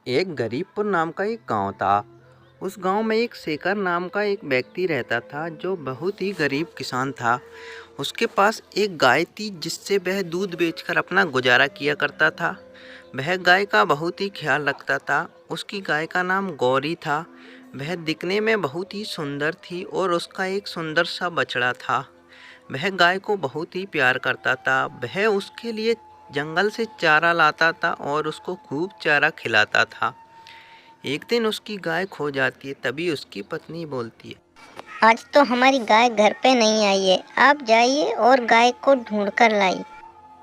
एक गरीबपुर नाम का एक गांव था। उस गांव में एक शेखर नाम का एक व्यक्ति रहता था जो बहुत ही गरीब किसान था। उसके पास एक गाय थी जिससे वह दूध बेचकर अपना गुजारा किया करता था। वह गाय का बहुत ही ख्याल रखता था। उसकी गाय का नाम गौरी था। वह दिखने में बहुत ही सुंदर थी और उसका एक सुंदर सा बछड़ा था। वह गाय को बहुत ही प्यार करता था। वह उसके लिए जंगल से चारा लाता था और उसको खूब चारा खिलाता था। एक दिन उसकी गाय खो जाती है। तभी उसकी पत्नी बोलती है, आज तो हमारी गाय घर पे नहीं आई है, आप जाइए और गाय को ढूंढ कर लाई।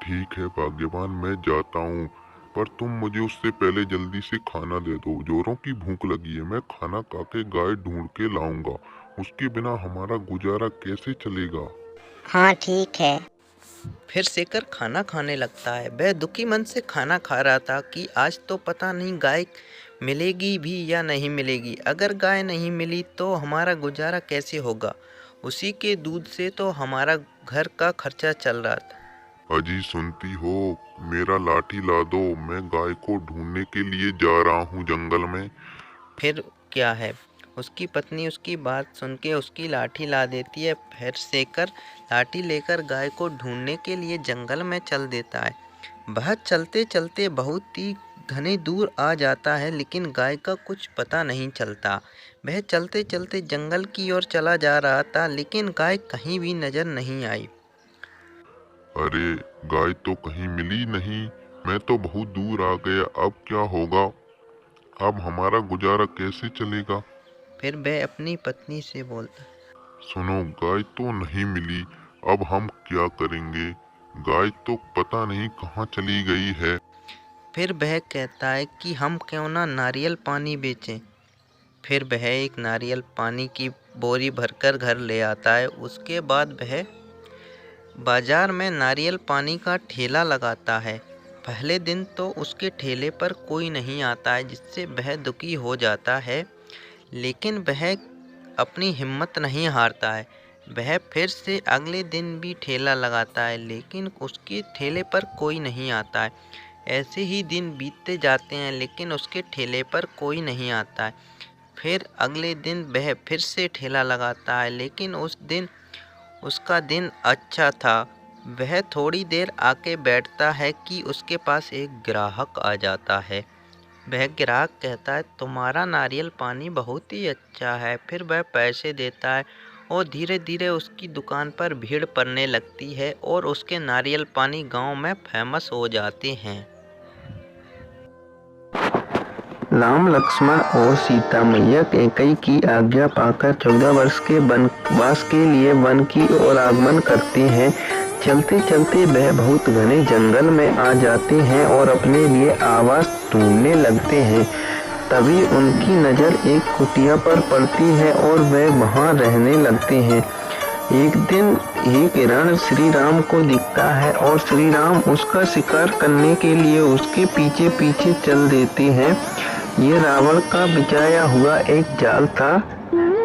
ठीक है भाग्यवान, मैं जाता हूँ, पर तुम मुझे उससे पहले जल्दी से खाना दे दो। जोरों की भूख लगी है। मैं खाना खा के गाय ढूंढ के लाऊंगा। उसके बिना हमारा गुजारा कैसे चलेगा। हाँ ठीक है। फिर शेखर खाना खाने लगता है। वह दुखी मन से खाना खा रहा था कि आज तो पता नहीं गाय मिलेगी भी या नहीं मिलेगी। अगर गाय नहीं मिली तो हमारा गुजारा कैसे होगा। उसी के दूध से तो हमारा घर का खर्चा चल रहा था। अजी सुनती हो, मेरा लाठी ला दो। मैं गाय को ढूंढने के लिए जा रहा हूँ जंगल में। फिर क्या है, उसकी पत्नी उसकी बात सुन के उसकी लाठी ला देती है। फिर शेखर लाठी लेकर गाय को ढूंढने के लिए जंगल में चल देता है। वह चलते चलते बहुत ही घने दूर आ जाता है, लेकिन गाय का कुछ पता नहीं चलता। वह चलते चलते जंगल की ओर चला जा रहा था, लेकिन गाय कहीं भी नजर नहीं आई। अरे, गाय तो कहीं मिली नहीं। मैं तो बहुत दूर आ गया। अब क्या होगा। अब हमारा गुजारा कैसे चलेगा। फिर वह अपनी पत्नी से बोलता, सुनो, गाय तो नहीं मिली। अब हम क्या करेंगे। गाय तो पता नहीं कहाँ चली गई है। फिर वह कहता है कि हम क्यों ना नारियल पानी बेचें। फिर वह एक नारियल पानी की बोरी भरकर घर ले आता है। उसके बाद वह बाजार में नारियल पानी का ठेला लगाता है। पहले दिन तो उसके ठेले पर कोई नहीं आता है, जिससे वह दुखी हो जाता है, लेकिन वह अपनी हिम्मत नहीं हारता है। वह फिर से अगले दिन भी ठेला लगाता है, लेकिन उसके ठेले पर कोई नहीं आता है। ऐसे ही दिन बीतते जाते हैं, लेकिन उसके ठेले पर कोई नहीं आता है। फिर अगले दिन वह फिर से ठेला लगाता है, लेकिन उस दिन उसका दिन अच्छा था। वह थोड़ी देर आके बैठता है कि उसके पास एक ग्राहक आ जाता है। वह ग्राहक कहता है, तुम्हारा नारियल पानी बहुत ही अच्छा है। फिर वह पैसे देता है और धीरे धीरे उसकी दुकान पर भीड़ पड़ने लगती है और उसके नारियल पानी गांव में फेमस हो जाते हैं। राम लक्ष्मण और सीता मैया कैकेयी की आज्ञा पाकर 14 वर्ष के वनवास के लिए वन की ओर आगमन करते हैं। चलते चलते वह बहुत घने जंगल में आ जाते हैं और अपने लिए आवास ढूंढने लगते हैं। तभी उनकी नज़र एक कुटिया पर पड़ती है और वह वहां रहने लगते हैं। एक दिन एक हिरण श्री राम को दिखता है और श्री राम उसका शिकार करने के लिए उसके पीछे पीछे चल देते हैं। ये रावण का बिछाया हुआ एक जाल था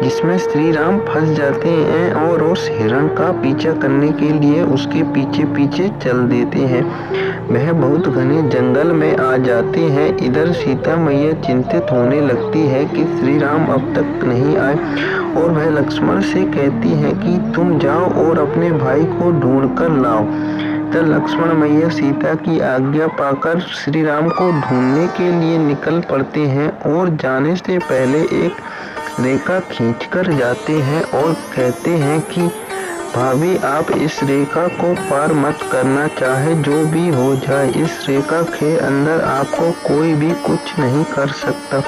जिसमें श्री राम फंस जाते हैं और उस हिरण का पीछा करने के लिए उसके पीछे पीछे चल देते हैं। वह बहुत घने जंगल में आ जाते हैं। इधर सीता मैया चिंतित होने लगती है कि श्री राम अब तक नहीं आए और वह लक्ष्मण से कहती है कि तुम जाओ और अपने भाई को ढूंढ कर लाओ। तब लक्ष्मण मैया सीता की आज्ञा पाकर श्री राम को ढूंढने के लिए निकल पड़ते हैं और जाने से पहले एक रेखा खींचकर जाते हैं और कहते हैं कि भाभी, आप इस रेखा को पार मत करना, चाहे जो भी हो जाए। इस रेखा के अंदर आपको कोई भी कुछ नहीं कर सकता।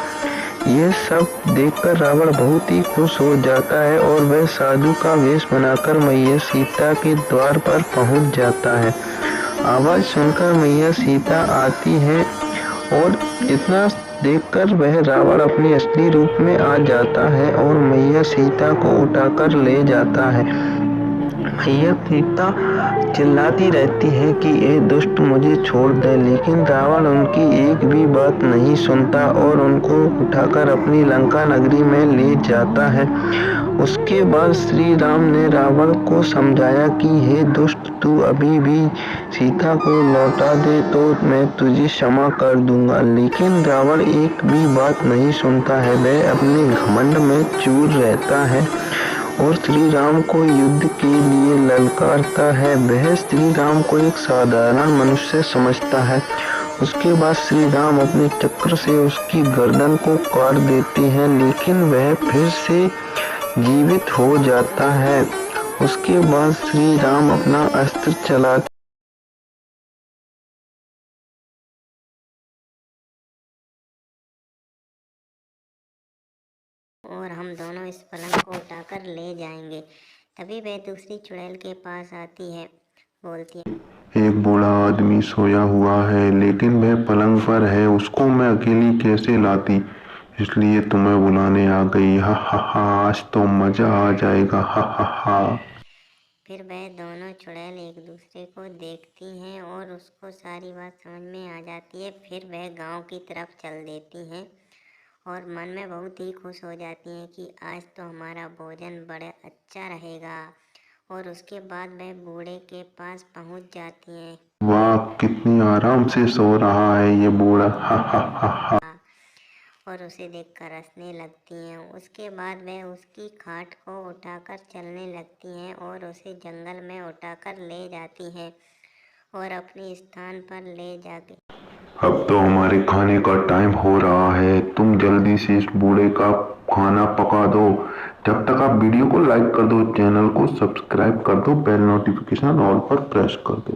यह सब देखकर रावण बहुत ही खुश हो जाता है और वह साधु का वेश बनाकर मैया सीता के द्वार पर पहुंच जाता है। आवाज सुनकर मैया सीता आती है और इतना देखकर वह रावण अपने असली रूप में आ जाता है और मैया सीता को उठाकर ले जाता है। मैया सीता चिल्लाती रहती है कि ए दुष्ट मुझे छोड़ दे, लेकिन रावण उनकी एक भी बात नहीं सुनता और उनको उठाकर अपनी लंका नगरी में ले जाता है। उसके बाद श्री राम ने रावण को समझाया कि हे दुष्ट, तू अभी भी सीता को लौटा दे तो मैं तुझे क्षमा कर दूंगा। लेकिन रावण एक भी बात नहीं सुनता है, वह अपने घमंड में चूर रहता है और श्री राम को युद्ध के लिए ललकारता है। वह श्री राम को एक साधारण मनुष्य समझता है। उसके बाद श्री राम अपने चक्र से उसकी गर्दन को काट देते हैं, लेकिन वह फिर से जीवित हो जाता है। उसके बाद श्री राम अपना अस्त्र चला और हम दोनों इस पलंग को उठाकर ले जाएंगे। तभी वह दूसरी चुड़ैल के पास आती है, बोलती है, एक बूढ़ा आदमी सोया हुआ है, लेकिन वह पलंग पर है, उसको मैं अकेली कैसे लाती, इसलिए तुम्हें बुलाने आ गई। हा हा हा, आज तो मजा आ जाएगा। हा हा हा। फिर वह दोनों चुड़ैल एक दूसरे को देखती हैं और उसको सारी बात समझ में आ जाती है। फिर वह गांव की तरफ चल देती हैं और मन में बहुत ही खुश हो जाती हैं कि आज तो हमारा भोजन बड़ा अच्छा रहेगा। और उसके बाद वह बूढ़े के पास पहुंच जाती हैं। वाह, कितनी आराम से सो रहा है ये बूढ़ा। हा हा हा हा। और उसे देखकर हंसने लगती हैं। उसके बाद वह उसकी खाट को उठाकर चलने लगती हैं और उसे जंगल में उठाकर ले जाती हैं और अपने स्थान पर ले जाके अब तो हमारे खाने का टाइम हो रहा है, तुम जल्दी से इस बूढ़े का खाना पका दो। जब तक आप वीडियो को लाइक कर दो, चैनल को सब्सक्राइब कर दो, बेल नोटिफिकेशन ऑल पर प्रेस कर दो।